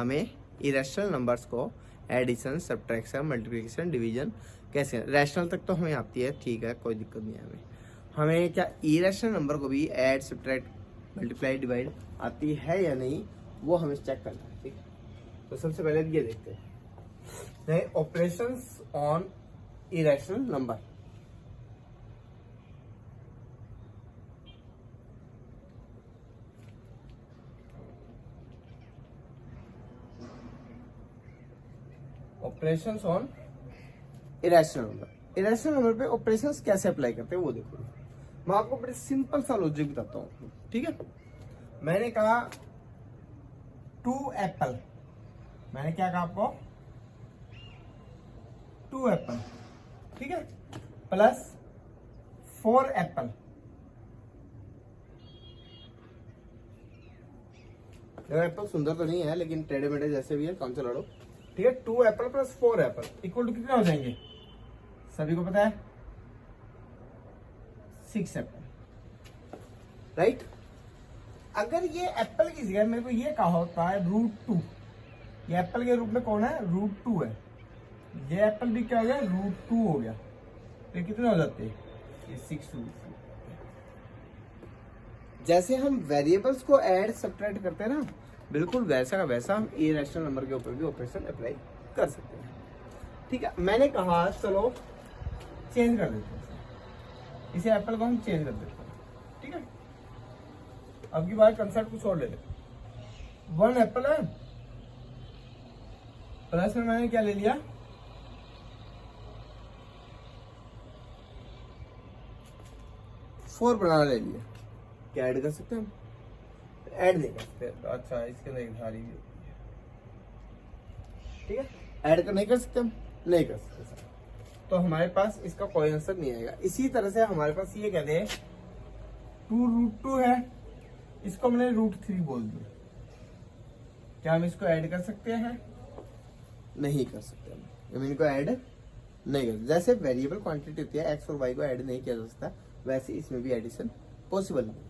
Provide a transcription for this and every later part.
हमें irrational numbers को addition, subtraction, multiplication, division कैसे, रैशनल तक तो हमें आती है, ठीक है, कोई दिक्कत नहीं है हमें क्या इरेशनल नंबर को भी ऐड, सब्ट्रैक्ट, मल्टीप्लाई, डिवाइड आती है या नहीं, वो हमें चेक करना है। ठीक है, तो सबसे पहले ये देखते हैं operations on irrational number. Operations on irrational number. Irrational number पे ऑपरेशंस कैसे अप्लाई करते हैं वो देखो। मैं आपको बड़े सिंपल सा लॉजिक बताता हूँ। ठीक है, मैंने कहा 2 एप्पल, मैंने क्या कहा आपको 2 एप्पल, ठीक है, प्लस 4 एप्पल, एप्पल सुंदर तो नहीं है लेकिन टेढ़े मेढ़े जैसे भी है, काम से लड़ो। ठीक है, 2 apple plus 4 apple equal to कितने हो जाएंगे, सभी को पता है 6 एप्पल, राइट। अगर ये एप्पल की जगह मेरे को ये कहा होता है √2, ये एप्पल के रूप में कौन है, √2 है, ये एप्पल भी क्या हो गया, √2 हो गया, तो कितने हो जाते हैं, ये 6 जैसे हम वेरिएबल्स को ऐड सब्ट्रैक्ट करते हैं ना, बिल्कुल वैसा का वैसा हम इरेशनल नंबर के ऊपर भी ऑपरेशन अप्लाई कर सकते हैं। ठीक है, मैंने कहा चलो चेंज कर देते हैं, इसे एप्पल को हम चेंज कर देते हैं। ठीक है, अब की बार कंसेप्ट कुछ और ले लेते। 1 एप्पल है, प्लस में मैंने क्या ले लिया, 4 बनाना ले लिया। क्या ऐड कर सकते हैं हम, ऐड नहीं कर सकते। अच्छा, इसके अंदर एक धारी भी होती है, ठीक है, ऐड कर नहीं कर सकते हम, नहीं कर सकते सर, तो हमारे पास इसका कोई आंसर नहीं आएगा। इसी तरह से हमारे पास ये कहते हैं 2√2 है, इसको मैंने √3 बोल दिया, क्या हम इसको ऐड कर सकते हैं, नहीं कर सकते हम इनको ऐड नहीं कर। जैसे वेरिएबल क्वांटिटी होती है, एक्स और वाई को ऐड नहीं किया जा सकता, वैसे इसमें भी एडिशन पॉसिबल नहीं है।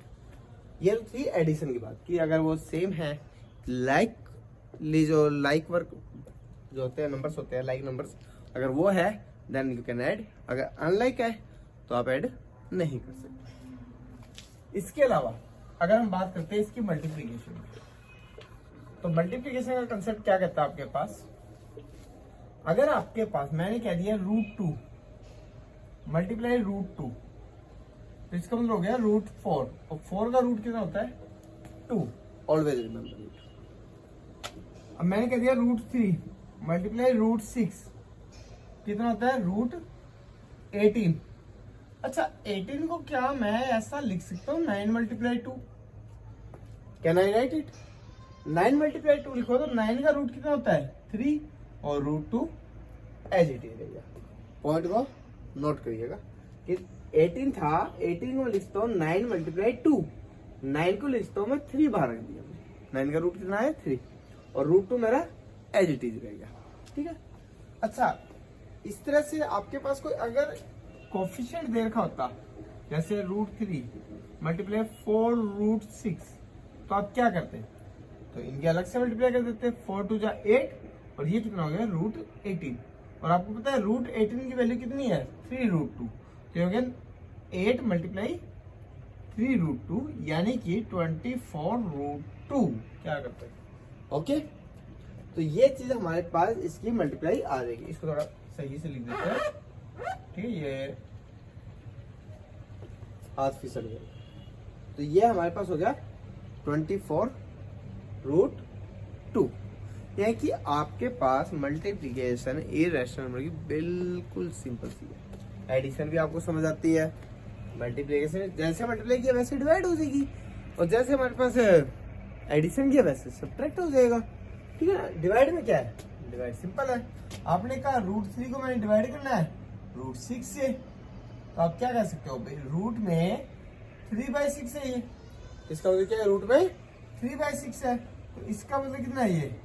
ये थी एडिशन की बात कि अगर वो सेम है, लाइक जो लाइक वर्क जो होते हैं नंबर्स होते हैं, लाइक नंबर्स, अगर वो है देन यू कैन ऐड, अगर अनलाइक है तो आप ऐड नहीं कर सकते। इसके अलावा अगर हम बात करते हैं इसकी मल्टीप्लीकेशन, तो मल्टीप्लीकेशन का कंसेप्ट क्या कहता है आपके पास, अगर आपके पास मैंने कह दिया √2 मल्टीप्लाई √2, तो इसका मतलब हो गया √4, और 4 का रूट कितना होता है 2, ऑलवेज रिमेंबर। अब मैंने कह दिया √3 मल्टीप्लाई √6, कितना होता है √18। अच्छा, 18 को क्या मैं ऐसा लिख सकता हूँ 9 multiply 2, can I right it, 9 multiply 2 लिखो तो 9 का रूट कितना होता है 3, और √2 एज इट इज रहेगा। पॉइंट को नोट करिएगा कि 18 था, 18 को लिखता हूँ 9 मल्टीप्लाई 2, 9 को लिखता हूँ मैं 3 बाहर रख दिया, 9 का रूट कितना है 3, और √2 मेरा एज इट इज रहेगा। ठीक है, अच्छा, इस तरह से आपके पास कोई अगर कोफिशिएंट दे रखा होता, जैसे √3 मल्टीप्लाई 4√6, तो आप क्या करते हैं, तो इनके अलग से मल्टीप्लाई कर देते, 4 2 जा 8, और ये कितना हो गया √18, और आपको पता है √18 की वैल्यू कितनी है 3√2, तो हो गया 8 मल्टीप्लाई 3√2, यानी कि 24√2। क्या करते हैं, ओके, तो ये चीज हमारे पास इसकी मल्टीप्लाई आ जाएगी। इसको थोड़ा सही से लिख देते हैं, ठीक है, ये हाथ फिसल गया, तो ये हमारे पास हो गया 24√2। यानी कि आपके पास मल्टीप्लिकेशन इरेशनल नंबर की बिल्कुल सिंपल सी है। एडिशन भी आपको समझ आती है, मल्टीप्लिकेशन जैसे मल्टीप्लाई किया वैसे डिवाइड हो जाएगी, और जैसे हमारे पास एडिशन किया वैसे सब्ट्रैक्ट हो जाएगा। ठीक है ना, डिवाइड में क्या है, डिवाइड सिंपल है, आपने कहा √3 को मैंने डिवाइड करना है √6 से, तो आप क्या कर सकते हो, रूट में 3/6 है, ये इसका मतलब क्या है, रूट में 3/6 है, तो इसका मतलब कितना है, ये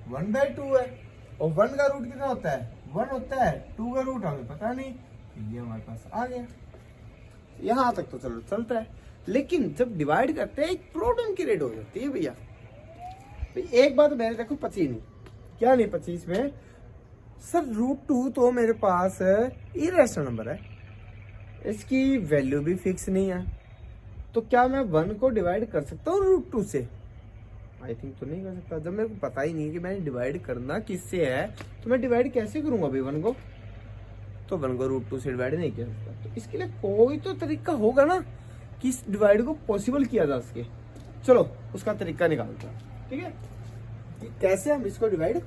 1/2 है, और 1 का रूट कितना होता है 1 होता है, 2 का रूट हमें पता नहीं, ये हमारे पास आ गया। यहां तक तो चलो चलता है, लेकिन जब डिवाइड करते हैं एक प्रॉब्लम क्रिएट हो जाती है भैया। तो एक बात मैंने देखो पची नहीं, क्या नहीं पची इसमें सर, √2 तो मेरे पास इरेशनल नंबर है, इसकी वैल्यू भी फिक्स नहीं है, तो क्या मैं 1 को डिवाइड कर सकता हूँ √2 से? आई थिंक तो नहीं कर सकता। जब मेरे को पता ही नहीं कि मैंने डिवाइड करना किससे है तो मैं डिवाइड कैसे करूंगा भाई 1 को? तो 1 को √2 से डिवाइड नहीं किया सकता। तो इसके लिए कोई तो तरीका होगा ना कि इस डिवाइड को पॉसिबल किया जा सके। चलो उसका तरीका निकालते हैं, ठीक है, कि कैसे हम इसको डिवाइड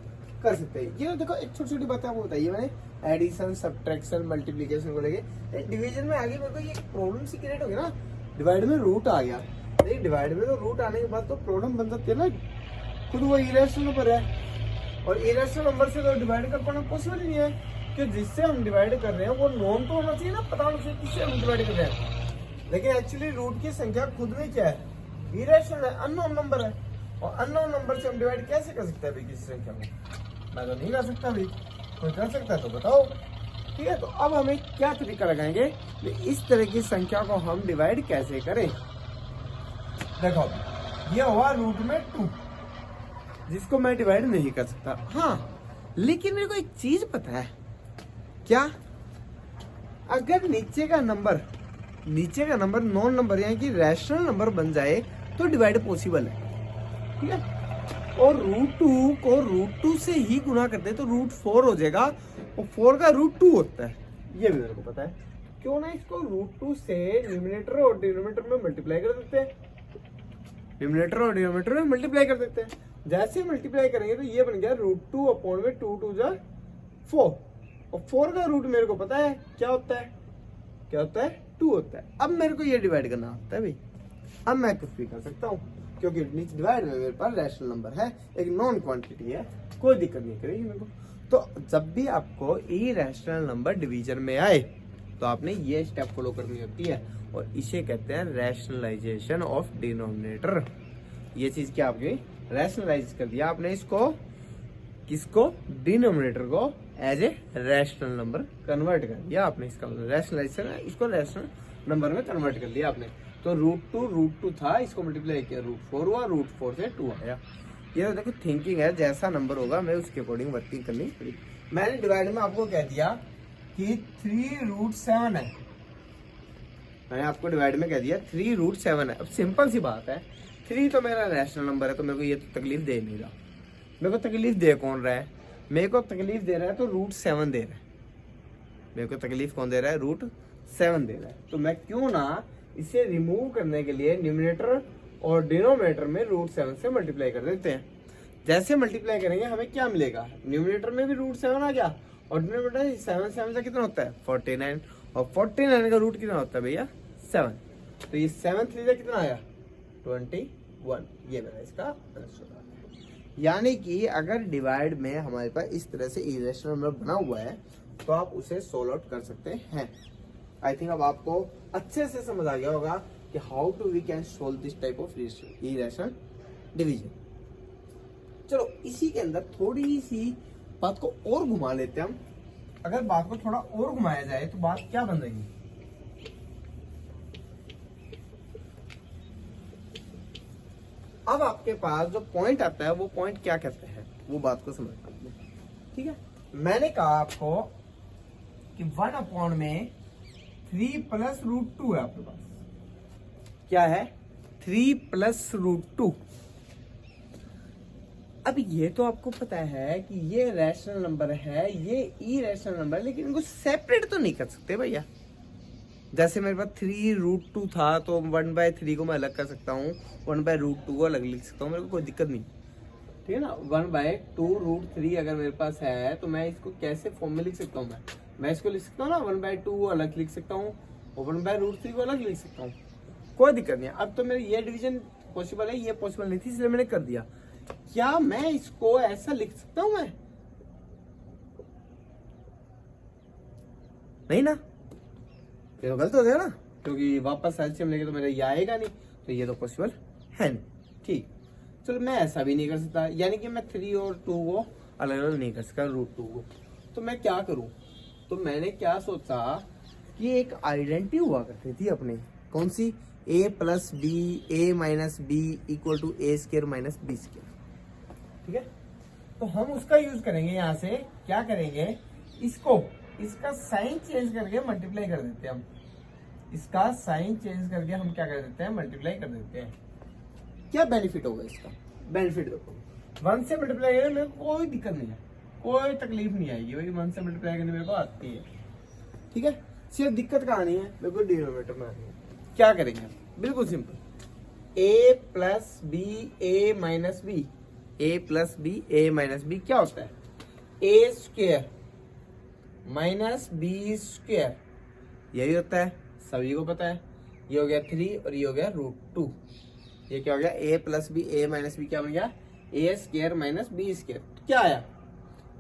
कर सकते हैं। ये देखो एक छोटी छोटी बातें आपको बताइए मैंने, एडिशन, सब्ट्रैक्शन, मल्टीप्लिकेशन को लेके। डिवीजन में आगे मेरे को ये प्रॉब्लम सी क्रिएट हो गई ना, डिवाइड में रूट आ गया। नहीं, डिवाइड में तो रूट आने के बाद तो प्रॉब्लम बन सकती है ना, खुद वो इरेशनल नंबर है और इरेशनल नंबर से तो डिवाइड कर पाना पॉसिबल ही नहीं है, कि जिससे हम डिवाइड कर रहे हैं वो नॉन तो होना चाहिए ना, पता होना चाहिए किससे हम डिवाइड कर रहे हैं। लेकिन एक्चुअली रूट की संख्या खुद में क्या है, इरेशनल है, अननोन नंबर है, और अननोन नंबर से हम डिवाइड कैसे कर सकते हैं भाई किसी संख्या में? मैं तो नहीं कर सकता भाई, कोई कर सकता है तो बताओ। ठीक है, तो अब हमें क्या तरीका लगाएंगे इस तरह की संख्या को हम डिवाइड कैसे करें। देखो ये हुआ रूट में 2, जिसको मैं डिवाइड नहीं कर सकता। हाँ, लेकिन मेरे को एक चीज पता है, क्या? अगर नीचे का नंबर नॉन नंबर यानी कि रैशनल नंबर बन जाए तो डिवाइड पॉसिबल है। ठीक है, और √2 को √2 से ही गुना करते तो √4 हो जाएगा, और 4 का √2 होता है, ये भी मेरे को पता है। क्यों ना इसको √2 से न्यूमरेटर और डिनोमिनेटर में मल्टीप्लाई कर देते हैं, न्यूमरेटर और डिनोमिनेटर में मल्टीप्लाई कर देते हैं। जैसे मल्टीप्लाई करेंगे तो ये बन गया √2 अपॉन में 2 2 जा 4, और 4 का रूट मेरे को पता है क्या होता है, 2 होता है। अब मेरे को ये डिवाइड करना आता है भाई, अब मैं कुछ भी कर सकता हूँ, क्योंकि नीचे डिवाइड में मेरे पास रैशनल नंबर है, एक नॉन क्वांटिटी है, कोई दिक्कत नहीं करेगी मेरे को। तो जब भी आपको इरेशनल नंबर डिवीजन में आए तो आपने ये स्टेप फॉलो करनी होती है, और इसे कहते हैं रैशनलाइजेशन ऑफ डिनोमिनेटर। ये चीज क्या आपकी रैशनलाइज कर दिया आपने, इसको किसको, डिनोमिनेटर को as a rational number convert कर दिया आपने। इसका रैशनलाइजेशन है, इसको रैशनल नंबर में कन्वर्ट कर दिया आपने। तो √2 था, इसको मल्टीप्लाई किया √4 हुआ, √4 से 2 आया। ये तो देखो थिंकिंग है, जैसा नंबर होगा मैं उसके अकॉर्डिंग वर्किंग करनी पड़ेगी। मैंने डिवाइड में आपको कह दिया कि 3√7 है, मैंने आपको डिवाइड में कह दिया 3√7 है। अब सिंपल सी बात है, 3 तो मेरा रैशनल नंबर है, तो मेरे को ये तो तकलीफ दे नहीं रहा। मेरे को तकलीफ दे कौन रहा है? मेरे को तकलीफ दे रहा है तो √7 दे रहा है। मेरे को तकलीफ कौन दे रहा है? √7 दे रहा है। तो मैं क्यों ना इसे रिमूव करने के लिए न्यूमरेटर और डिनोमिनेटर में √7 से मल्टीप्लाई कर देते हैं। जैसे मल्टीप्लाई करेंगे हमें क्या मिलेगा, न्यूमरेटर में भी √7 आ गया, और डिनोमिनेटर 7 से कितना होता है 49, और 49 का रूट कितना होता है भैया 7, तो ये 7 3 से कितना आया 21, ये मेरा इसका आंसर आ गया। यानी कि अगर डिवाइड में हमारे पास इस तरह से इरेशनल नंबर बना हुआ है तो आप उसे सोल्व आउट कर सकते हैं। आई थिंक अब आपको अच्छे से समझ आ गया होगा कि how to we can solve this type of irrational division. चलो इसी के अंदर थोड़ी सी बात को और घुमा लेते हैं हम। अगर बात को थोड़ा और घुमाया जाए तो बात क्या बन रही है, अब आपके पास जो पॉइंट आता है वो पॉइंट क्या कहते हैं, वो बात को समझते हैं। ठीक है, मैंने कहा आपको कि 1 अपॉन में 3 प्लस √2 है आपके पास, क्या है 3 प्लस √2। अब ये तो आपको पता है कि ये रैशनल नंबर है, ये इरेशनल नंबर है, लेकिन इनको सेपरेट तो नहीं कर सकते भैया। जैसे मेरे पास 3√2 था तो 1/3 को मैं अलग कर सकता हूँ, 1/√2 को अलग लिख सकता हूँ, मेरे को कोई दिक्कत नहीं। ठीक है ना, 1/2√3 अगर मेरे पास है तो मैं इसको कैसे फॉर्म में लिख सकता हूँ, मैं इसको लिख सकता हूँ ना 1/2 अलग लिख सकता हूँ और 1/√3 को अलग लिख सकता हूँ, कोई दिक्कत नहीं। अब तो मेरे ये डिवीजन पॉसिबल है, ये पॉसिबल नहीं थी इसलिए मैंने कर दिया। क्या मैं इसको ऐसा लिख सकता हूँ? मैं नहीं ना, ये तो गलत हो जाएगा ना, क्योंकि वापस एलसीएम लेके तो मेरा ये आएगा नहीं, तो ये तो पॉसिबल है नहीं। ठीक, चलो मैं ऐसा भी नहीं कर सकता, यानी कि मैं 3 और 2 को अलग अलग नहीं कर सकता √2 को। तो मैं क्या करूं, तो मैंने क्या सोचा कि एक आइडेंटिटी हुआ करती थी अपने, कौन सी, a + b a - b = a² - b²। ठीक है। तो हम उसका यूज करेंगे, यहाँ से क्या करेंगे, इसका साइन चेंज करके मल्टीप्लाई कर देते हैं हम। इसका साइन चेंज करके हम क्या कर देते हैं, मल्टीप्लाई कर देते हैं। क्या बेनिफिट होगा इसका, बेनिफिट देखो, 1 से मल्टीप्लाई करने में कोई दिक्कत नहीं है, कोई तकलीफ नहीं आएगी भाई, 1 से मल्टीप्लाई करने मेरे को आती है, ठीक है। सिर्फ दिक्कत कहाँ आनी है, बिल्कुल डिनोमिनेटर में आनी है। क्या करेंगे हम, बिल्कुल simple, a plus b a minus b, a plus b a minus b क्या होता है, a square minus b square, यही होता है, सभी को पता है। ये हो गया 3 और ये हो गया √2। ये क्या हो गया, a plus b a minus b क्या बन गया, a square minus b square. क्या आया,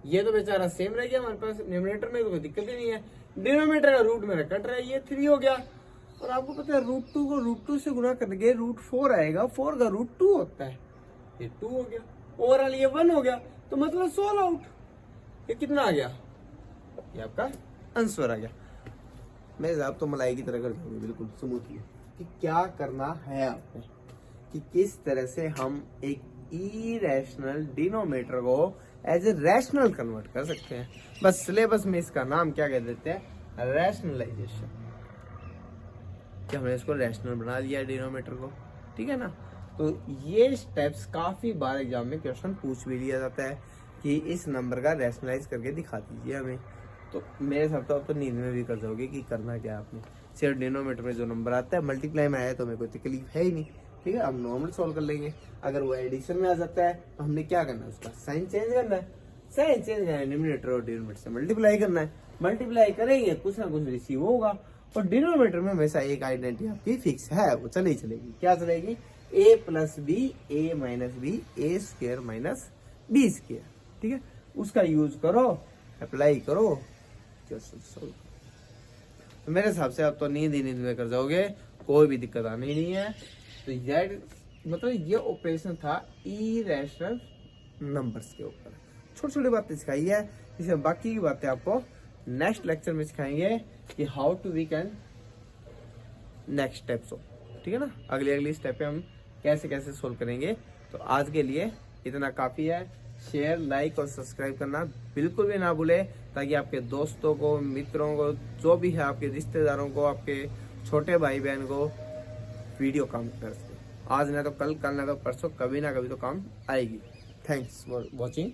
ये तो बेचारा सेम रह गया हमारे पास, न्यूमरेटर में तो कोई दिक्कत ही नहीं है, डिनोमिनेटर का रूट मेरा कट रहा है, ये 3 हो गया। और आपको पता है √2 को √2 से गुना करके √4 आएगा, 4 का √2 होता है, ये 2 हो गया, ओवरऑल ये 1 हो गया, तो मतलब 16 आउट। ये कितना आ गया, ये आपका आंसर आ गया। मेरे हिसाब तो मलाई की तरह कर दोगे बिल्कुल स्मूथली कि क्या करना है आपने, कि किस तरह से हम एक इरेशनल डिनोमिनेटर को एज ए रैशनल कन्वर्ट कर सकते हैं। बस सिलेबस में इसका नाम क्या कह देते हैं, रैशनलाइजेशन, कि हमने इसको रैशनल बना दिया डिनोमिनेटर को, ठीक है ना। तो ये स्टेप्स काफी बार एग्जाम में क्वेश्चन पूछ भी लिया जाता है कि इस नंबर का रैशनलाइज करके दिखा दीजिए हमें। तो मेरे साथ तो आप तो नींद में भी कर जाओगे कि करना क्या है आपने, सिर्फ डिनोमिनेटर में जो नंबर आता है मल्टीप्लाई में आया तो मेरे को तकलीफ है ही नहीं, ठीक है। हम नॉर्मल सॉल्व कर लेंगे। अगर वो एडिशन में आ जाता है तो हमने क्या करना है, उसका साइन चेंज करना है, साइन चेंज करना है, न्यूमरेटर और डिनोमिनेटर से मल्टीप्लाई करना है, मल्टीप्लाई करेंगे कुछ ना कुछ रिसीव होगा। और डिनोमिनेटर में हमेशा एक आइडेंटिटी आपकी फिक्स है, वो चली चलेगी। क्या चलेगी, a plus b a minus b a square minus b square, ठीक है। उसका यूज करो, अप्लाई करो, सोल्व। तो मेरे हिसाब से आप तो नींद ही नींद में कर जाओगे, कोई भी दिक्कत आनी नहीं है। तो ये मतलब ये ऑपरेशन था इरेशनल नंबर्स के ऊपर, छोटी छोटी बातें सिखाई है। इसे बाकी की बातें आपको नेक्स्ट लेक्चर में सिखाएंगे कि how to we can next steps हो, ठीक है ना। अगली स्टेप पे हम कैसे कैसे सोल्व करेंगे। तो आज के लिए इतना काफी है। शेयर, लाइक और सब्सक्राइब करना बिल्कुल भी ना भूले, ताकि आपके दोस्तों को, मित्रों को, जो भी है, आपके रिश्तेदारों को, आपके छोटे भाई बहन को वीडियो काम कर सके। आज ना तो कल, कल ना तो परसों, कभी ना कभी तो काम आएगी। Thanks for watching.